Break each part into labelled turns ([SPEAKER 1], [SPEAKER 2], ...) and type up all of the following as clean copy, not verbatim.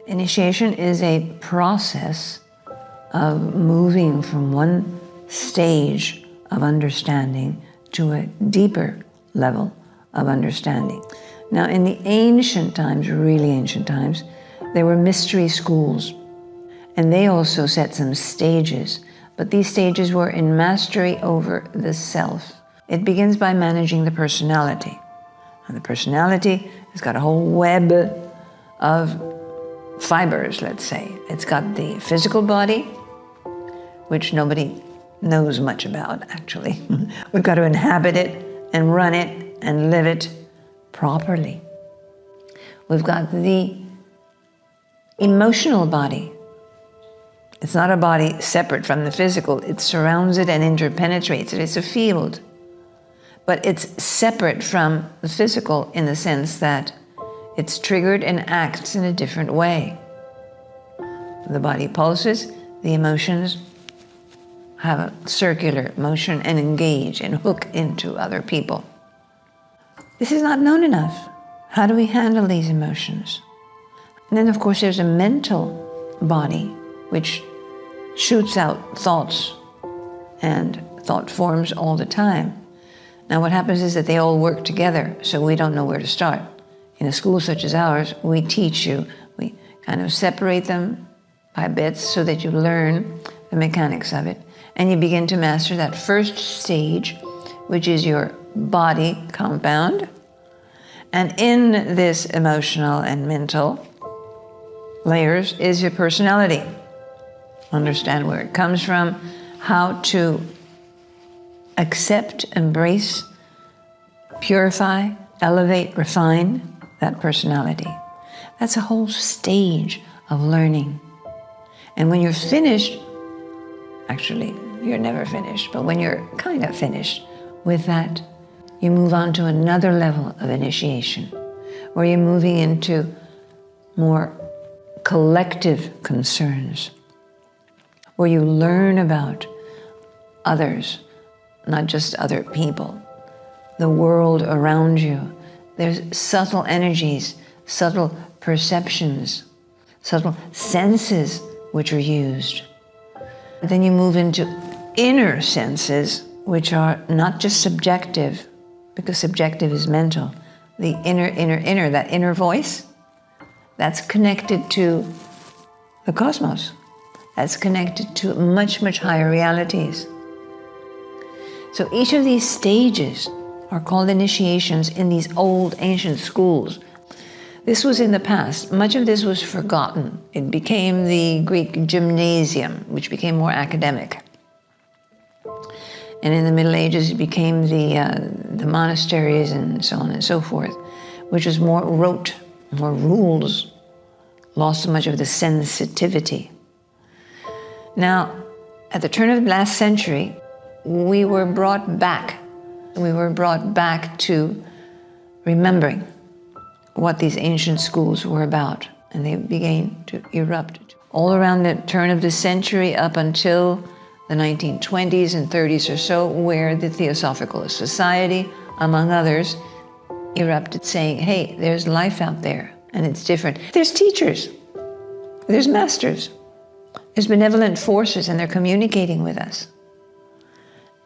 [SPEAKER 1] Initiation is a process of moving from one stage of understanding to a deeper level of understanding. Now, in the ancient times, really ancient times, there were mystery schools, and they also set some stages, but these stages were in mastery over the self. It begins by managing the personality. And the personality has got a whole web of fibers, let's say. It's got the physical body, which nobody knows much about, actually. We've got to inhabit it and run it and live it properly. We've got the emotional body. It's not a body separate from the physical. It surrounds it and interpenetrates it. It's a field. But it's separate from the physical in the sense that it's triggered and acts in a different way. The body pulses, the emotions have a circular motion and engage and hook into other people. This is not known enough. How do we handle these emotions? And then, of course, there's a mental body which shoots out thoughts and thought forms all the time. Now, what happens is that they all work together, so we don't know where to start. In a school such as ours, we teach you, we kind of separate them by bits so that you learn the mechanics of it. And you begin to master that first stage, which is your body compound. And in this emotional and mental layers is your personality. Understand where it comes from, how to accept, embrace, purify, elevate, refine that personality. That's a whole stage of learning. And when you're finished, actually, you're never finished, but when you're kind of finished with that, you move on to another level of initiation, where you're moving into more collective concerns, where you learn about others, not just other people, the world around you. There's subtle energies, subtle perceptions, subtle senses which are used. Then you move into inner senses, which are not just subjective, because subjective is mental. The inner, that inner voice, that's connected to the cosmos. That's connected to much, much higher realities. So each of these stages are called initiations in these old ancient schools. This was in the past. Much of this was forgotten. It became the Greek gymnasium, which became more academic. And in the Middle Ages, it became the monasteries and so on and so forth, which was more rote, more rules, lost so much of the sensitivity. Now, at the turn of the last century, we were brought back. We were brought back to remembering what these ancient schools were about, and they began to erupt. All around the turn of the century up until the 1920s and 30s or so, where the Theosophical Society, among others, erupted saying, hey, there's life out there, and it's different. There's teachers, there's masters, there's benevolent forces, and they're communicating with us.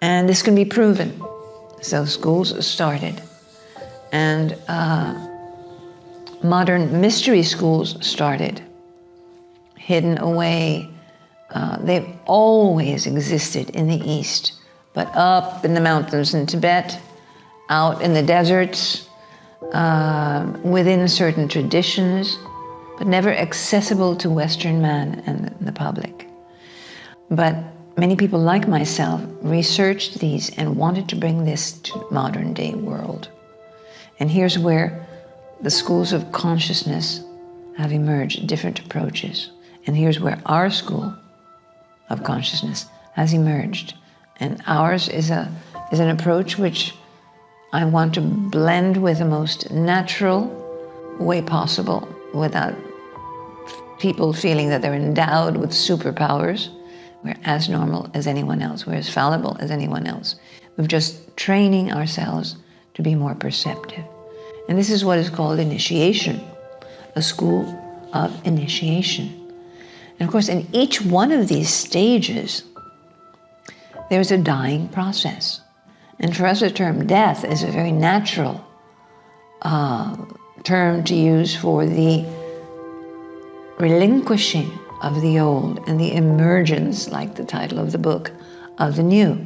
[SPEAKER 1] And this can be proven. So schools started, and modern mystery schools started, hidden away. They've always existed in the East, but up in the mountains in Tibet, out in the deserts, within certain traditions, but never accessible to Western man and the public. But many people like myself researched these and wanted to bring this to modern day world. And here's where the schools of consciousness have emerged, different approaches. And here's where our school of consciousness has emerged. And ours is an approach which I want to blend with the most natural way possible, without people feeling that they're endowed with superpowers. We're as normal as anyone else. We're as fallible as anyone else. We're just training ourselves to be more perceptive. And this is what is called initiation, a school of initiation. And of course, in each one of these stages, there's a dying process. And for us, the term death is a very natural term to use for the relinquishing of the old and the emergence, like the title of the book, of the new.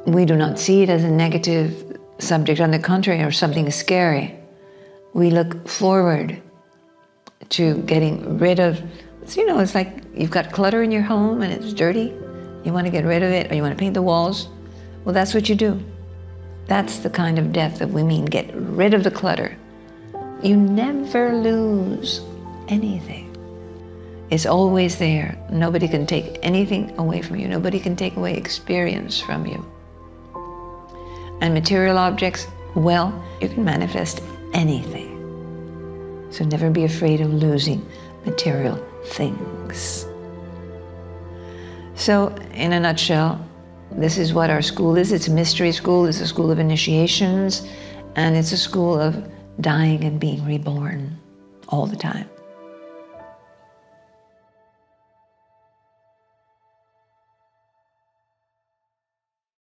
[SPEAKER 1] We do not see it as a negative subject, on the contrary, or something scary. We look forward to getting rid of, it's like you've got clutter in your home and it's dirty. You want to get rid of it, or you want to paint the walls. Well, that's what you do. That's the kind of death that we mean, get rid of the clutter. You never lose anything. It's always there. Nobody can take anything away from you. Nobody can take away experience from you. And material objects, well, you can manifest anything. So never be afraid of losing material things. So, in a nutshell, this is what our school is. It's a mystery school. It's a school of initiations, and it's a school of dying and being reborn all the time.